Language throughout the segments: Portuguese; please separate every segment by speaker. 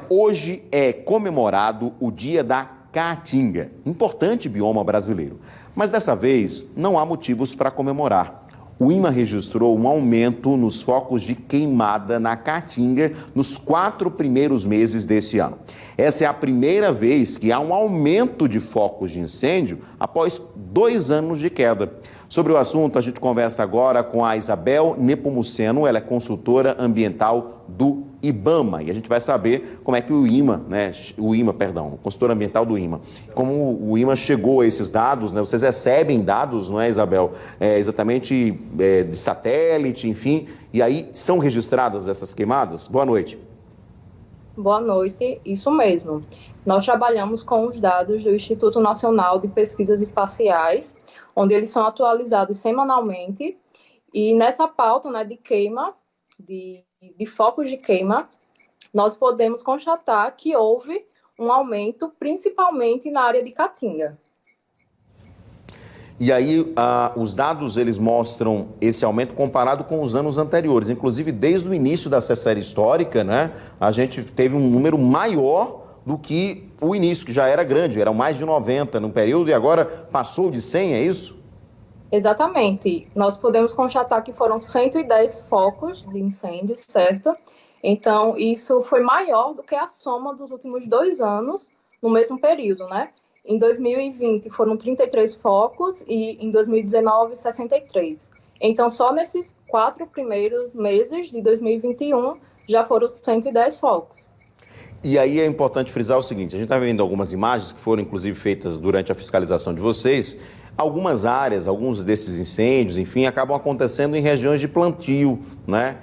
Speaker 1: Hoje é comemorado o Dia da Caatinga, importante bioma brasileiro. Mas dessa vez não há motivos para comemorar. O IMA registrou um aumento nos focos de queimada na Caatinga nos 4 primeiros meses desse ano. Essa é a primeira vez que há um aumento de focos de incêndio após 2 anos de queda. Sobre o assunto, a gente conversa agora com a Isabel Nepomuceno, ela é consultora ambiental do IBAMA. E a gente vai saber como é que o IMA, consultora ambiental do IMA, como o IMA chegou a esses dados, né? Vocês recebem dados, não é, Isabel? Exatamente de satélite, enfim, e aí são registradas essas queimadas? Boa noite.
Speaker 2: Boa noite, isso mesmo. Nós trabalhamos com os dados do Instituto Nacional de Pesquisas Espaciais, onde eles são atualizados semanalmente, e nessa pauta, né, de queima, de focos de queima, nós podemos constatar que houve um aumento, principalmente na área de Caatinga.
Speaker 1: E aí, os dados, eles mostram esse aumento comparado com os anos anteriores. Inclusive, desde o início dessa série histórica, né, a gente teve um número maior do que o início, que já era grande, eram mais de 90 no período, e agora passou de 100, é isso?
Speaker 2: Exatamente. Nós podemos constatar que foram 110 focos de incêndio, certo? Então, isso foi maior do que a soma dos últimos 2 anos no mesmo período, né? Em 2020 foram 33 focos e em 2019, 63. Então, só nesses 4 primeiros meses de 2021 já foram 110 focos.
Speaker 1: E aí é importante frisar o seguinte, a gente está vendo algumas imagens que foram inclusive feitas durante a fiscalização de vocês. Algumas áreas, alguns desses incêndios, enfim, acabam acontecendo em regiões de plantio, né?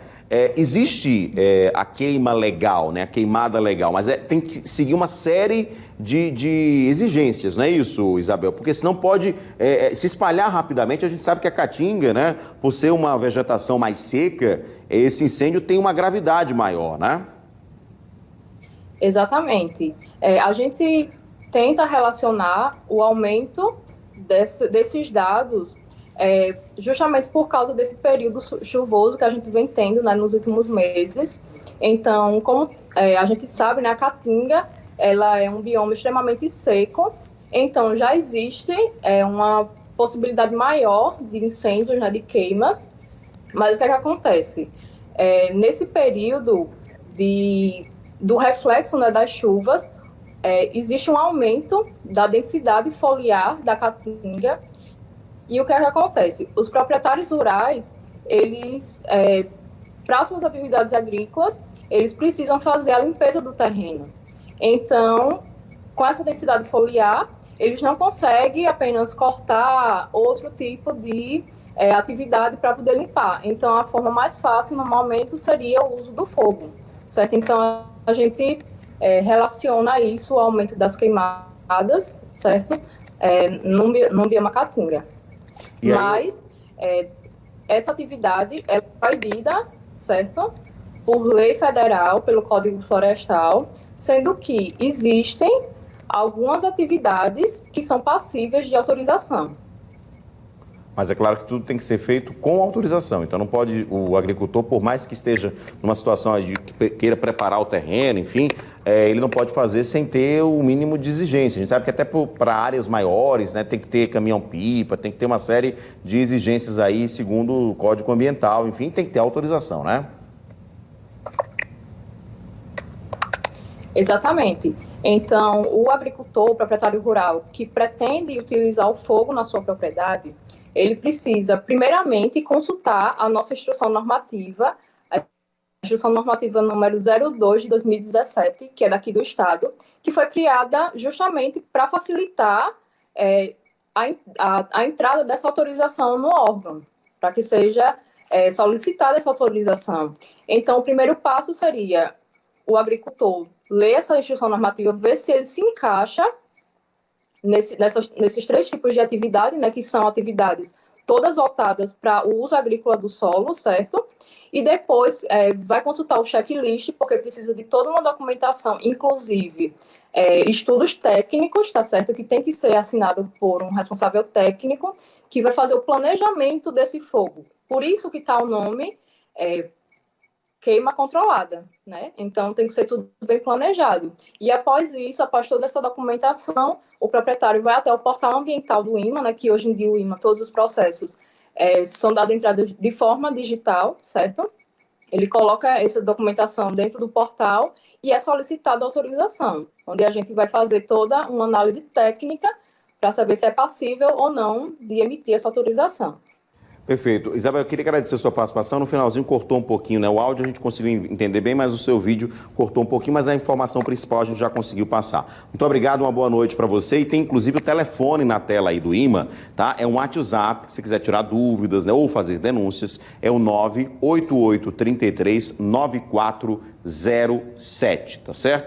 Speaker 1: Existe a queima legal, né? A queimada legal, mas tem que seguir uma série de exigências, não é isso, Isabel? Porque senão pode se espalhar rapidamente. A gente sabe que a Caatinga, né, por ser uma vegetação mais seca, esse incêndio tem uma gravidade maior, né?
Speaker 2: Exatamente. A gente tenta relacionar o aumento desses dados justamente por causa desse período chuvoso que a gente vem tendo, né, nos últimos meses. Então, como a gente sabe, né, a Caatinga ela é um bioma extremamente seco, então já existe uma possibilidade maior de incêndios, né, de queimas, mas o que é que acontece? Nesse período do reflexo, né, das chuvas, existe um aumento da densidade foliar da Caatinga. E o que é que acontece? Os proprietários rurais, eles, para suas atividades agrícolas, eles precisam fazer a limpeza do terreno. Então, com essa densidade foliar, eles não conseguem apenas cortar outro tipo de atividade para poder limpar. Então, a forma mais fácil, no momento, seria o uso do fogo, certo? Então, a gente relaciona isso ao aumento das queimadas, certo? No bioma Caatinga. Mas essa atividade é proibida, certo? Por lei federal, pelo Código Florestal, sendo que existem algumas atividades que são passíveis de autorização.
Speaker 1: Mas é claro que tudo tem que ser feito com autorização. Então não pode o agricultor, por mais que esteja numa situação de que queira preparar o terreno, enfim, ele não pode fazer sem ter o mínimo de exigência. A gente sabe que até para áreas maiores, né, tem que ter caminhão-pipa, tem que ter uma série de exigências aí, segundo o Código Ambiental, enfim, tem que ter autorização, né?
Speaker 2: Exatamente. Então, o agricultor, o proprietário rural, que pretende utilizar o fogo na sua propriedade, ele precisa, primeiramente, consultar a nossa instrução normativa, a instrução normativa número 02 de 2017, que é daqui do Estado, que foi criada justamente para facilitar a entrada dessa autorização no órgão, para que seja solicitada essa autorização. Então, o primeiro passo seria o agricultor ler essa instrução normativa, ver se ele se encaixa nesses 3 tipos de atividade, né, que são atividades todas voltadas para o uso agrícola do solo, certo? E depois vai consultar o checklist, porque precisa de toda uma documentação, inclusive estudos técnicos, tá certo? Que tem que ser assinado por um responsável técnico, que vai fazer o planejamento desse fogo. Por isso que está o nome queima controlada, né? Então tem que ser tudo bem planejado. E após isso, após toda essa documentação, o proprietário vai até o portal ambiental do IMA, né? Que hoje em dia o IMA, todos os processos são dados entrada de forma digital, certo? Ele coloca essa documentação dentro do portal e é solicitada a autorização, onde a gente vai fazer toda uma análise técnica para saber se é passível ou não de emitir essa autorização.
Speaker 1: Perfeito. Isabel, eu queria agradecer a sua participação. No finalzinho cortou um pouquinho, né? O áudio a gente conseguiu entender bem, mas o seu vídeo cortou um pouquinho, mas a informação principal a gente já conseguiu passar. Muito obrigado, uma boa noite para você. E tem inclusive o telefone na tela aí do IMA, tá? É um WhatsApp, se quiser tirar dúvidas, né, ou fazer denúncias, é o 988339407, tá certo?